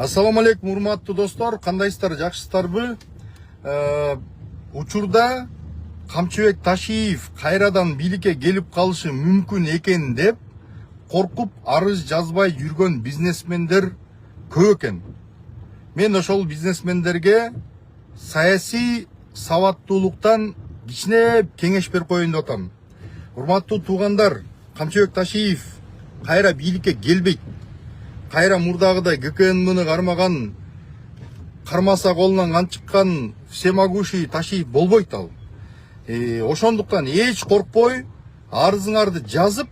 Assalamu алейкум, урматтуу достор, кандайсыздар, жакшысыздарбы? Учурда Камчыбек Ташиев кайрадан бийликке келип калышы мүмкүн экен деп коркуп арыз жазбай жүргөн бизнесмендер көп экен. Мен ошол бизнесмендерге саясий сабаттуулуктан кичине кеңеш берип коеюн деп атам. Урматтуу туугандар, Камчыбек Ташиев кайра бийликке келбейт. Кайра мурдагыдай ГКНМны кармаган, кармаса колунан кан чыккан всемогущий Ташиев болбойт ал. Ошондуктан эч коркпой арызыңарды жазып,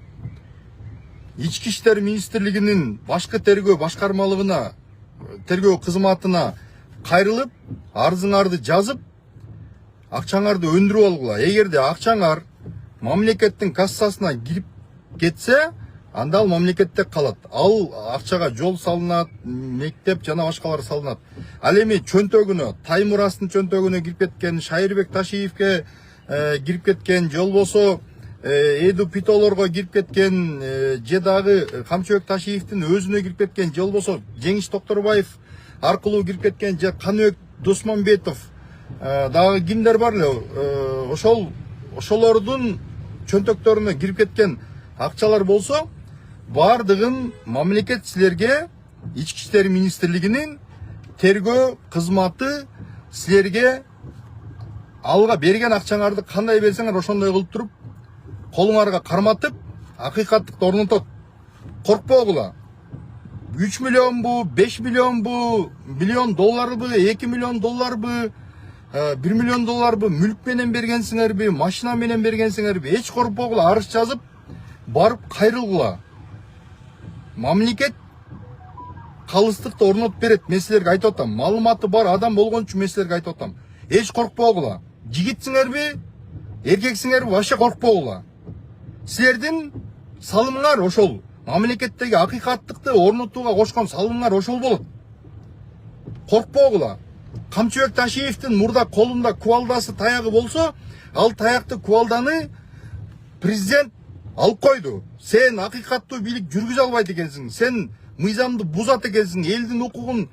Ички иштер министрлигинин башкы тергөө башкармалыгына, тергөө кызматына кайрылып, арызыңарды жазып, акчаңарды өндүрүп алгыла. Эгерде акчаңар мамлекеттин кассасына кирип кетсе, анда ал мамлекетте калат. Ал акчага жол салынат, мектеп жана башкалар салынат. Ал эми чөнтөгүнө, Таймурастын чөнтөгүнө кирип кеткен, Шайырбек Ташиевке кирип кеткен, же болбосо Эду Питолорго кирип кеткен, же дагы Камчыбек Ташиевдин өзүнө кирип кеткен, же болбосо Жеңиш Токторбаев аркылуу кирип кеткен, же Каныбек Досмонбетов, дагы кимдер бар эле, ошолордун чөнтөктөрүнө кирип кеткен акчалар болсо, бардыгын мамлекет силерге, Ички иштер министрлигинин тергөө кызматы силерге алга берген акчаңарды кандай берсеңер ошондой кылып туруп, колуңарга карматып, акыйкаттыкты орнотот. Коркпогула. 3 миллионбу, 5 миллионбу, миллион долларбы, 2 миллион долларбы, 1 миллион долларбы мүлк менен бергенсиңерби, машина менен бергенсиңерби, эч коркпогула, арыз жазып, барып кайрылгыла. Мамлекет калыстыкты орнотуп берет, мен силерге айтып атам. Маалыматы бар адам болгон үчүн мен силерге айтып атам. Эч коркпогула. Жигитсиңерби, эркексиңерби, вообще коркпогула. Силердин салымыңар ошол. Мамлекеттеги акыйкаттыкты орнотууга кошкон салымыңар ошол болот. Коркпогула. Камчыбек Ташиевдин мурда колунда кубалдасы, таягы болсо, ал таякты, кубалданы президент алып койду. Сен акыйкаттуу бийлик жүргүзө албайт экенсиң. Сен мыйзамды бузат экенсиң, элдин укугун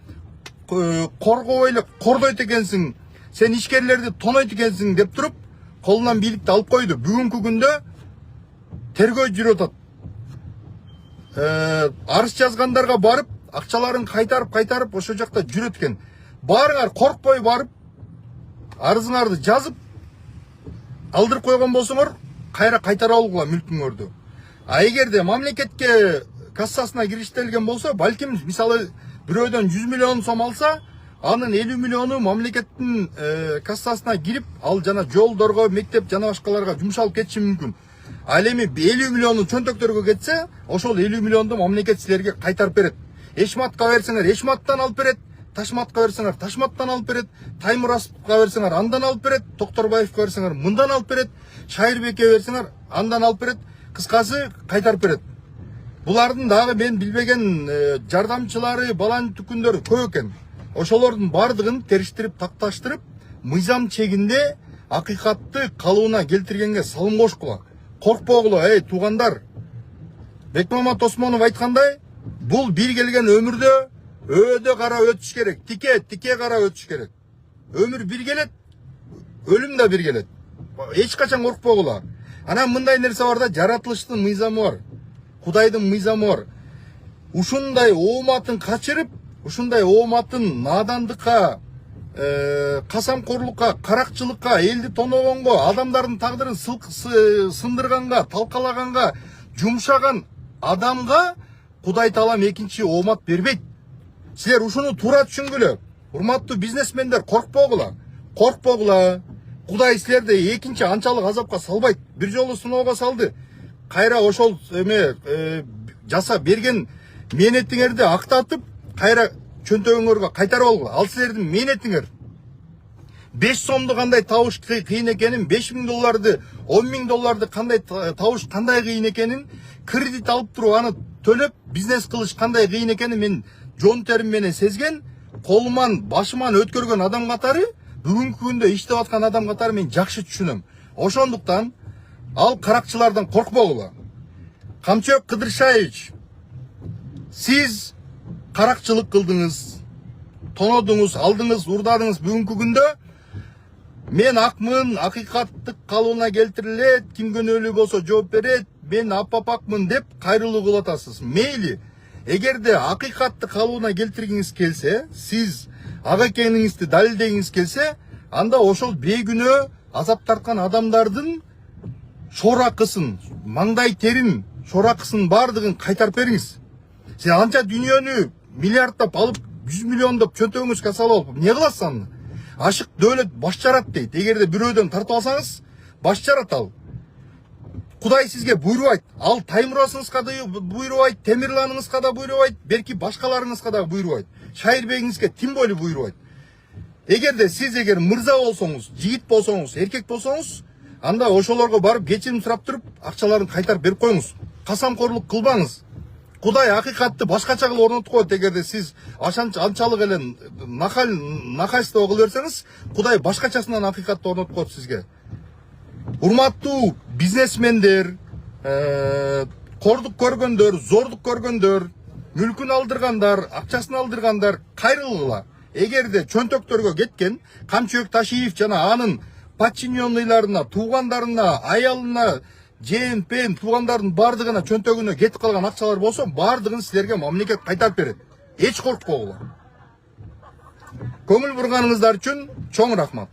коргобой эле кордойт экенсиң. Сен ишкерлерди тонойт экенсиң деп туруп, колунан бийликти алып койду. Бүгүнкү күндө тергөө жүрүп атат. Арыз жазгандарга барып, акчаларын кайтарып ошо жакта жүрөт экен. Барыңар коркпой барып, арызыңарды жазып, алдырып койгон болсоңор, кайра кайтара алгыла мүлкүңөрдү. А эгерде мамлекетке кассасына кириштелген болсо, балким мисалы бирөөдөн 100 миллион сом алса, анын 50 миллиону мамлекеттин кассасына кирип, ал жана жолдорго, мектеп жана башкаларга жумшалып кетиши мүмкүн. Ал эми 50 миллиону чөнтөктөргө кетсе, ошол 50 миллионду мамлекет силерге кайтарып берет. Эшматка берсеңер, Эшматтан алып берет. Ташматка берсеңер, Ташматтан алып берет. Таймурастка берсеңер, андан алып берет. Токторбаевка берсеңер, мындан алып берет. Шайырбекке берсеңер, андан алып берет. Кыскасы кайтарып берет. Булардын дагы мен билбеген жардамчылары, балан түкүндөрү көп экен. Ошолордун бардыгын териштирип, такташтырып, мыйзам чегинде акыйкатты калыбына келтиргенге салым кошкула. Коркпогула, туугандар. Бекмамат Осмонов айткандай, бул бир келген өмүрдө өдө кара өтүш керек. Тике кара өтүш керек. Өмүр бир келет, өлүм да бир келет. Эч качан коркпогула. Анан мындай нерсе бар да, жаратылыштын мыйзамы бар. Кудайдын мыйзамы бар. Ушундай ооматын качырып, ушундай ооматын надандыкка, касамкорлукка, каракчылыкка, элди тоногонго, адамдардын тагдырын сындырганга, талкалаганга, жумшаган адамга Кудай Таалам экинчи оомат бербейт. Силер ушуну туура түшүнгүлө. Урматтуу бизнесмендер, коркпогула. Коркпогула. Кудай силерди экинчи анчалык азапка салбайт. Бир жолу сыноого салды. Кайра ошол жаса берген мээнетиңерди актатып, кайра чөнтөгүңөргө кайтарып алгыла. Ал силердин мээнетиңер. 5 сомду кандай табыш кыйын экенин, 5 000 долларды, 10 000 долларды кандай табыш кандай кыйын экенин, кредит алып туруп аны төлөп бизнес кылыш кандай кыйын экенин мен жон терим менен сезген, колуман, башыман өткөргөн адам катары, бүгүнкү күндө иштеп аткан адам катары мен жакшы түшүнөм. Ошондуктан ал каракчылардан коркпогула. Камчыбек Кыдыршаевич, сиз каракчылык кылдыңыз, тонодуңуз, алдыңыз, урдадыңыз. Бүгүнкү күндө мен акмын, акыйкаттык калыбына келтирилет, ким күнөөлүү болсо жооп берет, мен апапакмын деп кайрылуу кылып атасыз. Мейли, эгерде акыйкатты калыбына келтиргиңиз келсе, сиз ак экениңизди далилдегиңиз келсе, анда ошол бейгүнөө азап тарткан адамдардын шоракысын, маңдай терин, шоракысын бардыгын кайтарып бериңиз. Сен анча дүйнөнү миллиарддап алып, 100 миллиондоп чөнтөгүңүзгө салып алып, эмне кыласыз аны? Ашык дөлөт баш жарат дейт. Эгерде бирөөдөн тартып алсаңыз, баш жарат ал. Кудай сизге буйрубайт. Ал Таймурасыңызга да буйрубайт, Темирланыңызга да буйрубайт, берки башкаларыңызга да буйрубайт. Шайырбегиңизге тим болу буйрубайт. Эгерде сиз мырза болсоңуз, жигит болсоңуз, эркек болсоңуз, анда ошолорго барып кечирим сурап туруп, акчаларын кайтарып берип коюңуз. Касамкорлук кылбаңыз. Кудай акыйкатты башкача кылып орнотуп коет. Эгерде сиз анчалык эле нахальство кыла берсеңиз, Кудай башкачасынан акыйкатты орнотуп коет сизге. Урматтуу бизнесмендер, кордук көргөндөр, зордук көргөндөр, мүлкүн алдыргандар, акчасын алдыргандар кайрылгыла. Эгерде чөнтөктөргө кеткен Камчыбек Ташиев жана анын подчиненныйларына, туугандарына, аялына, ЖМП туугандардын бардыгына чөнтөгүнө кетип калган акчалар болсо, бардыгын силерге мамлекет кайтарып берет. Эч коркпогула. Көңүл бурганыңыздар үчүн чоң рахмат.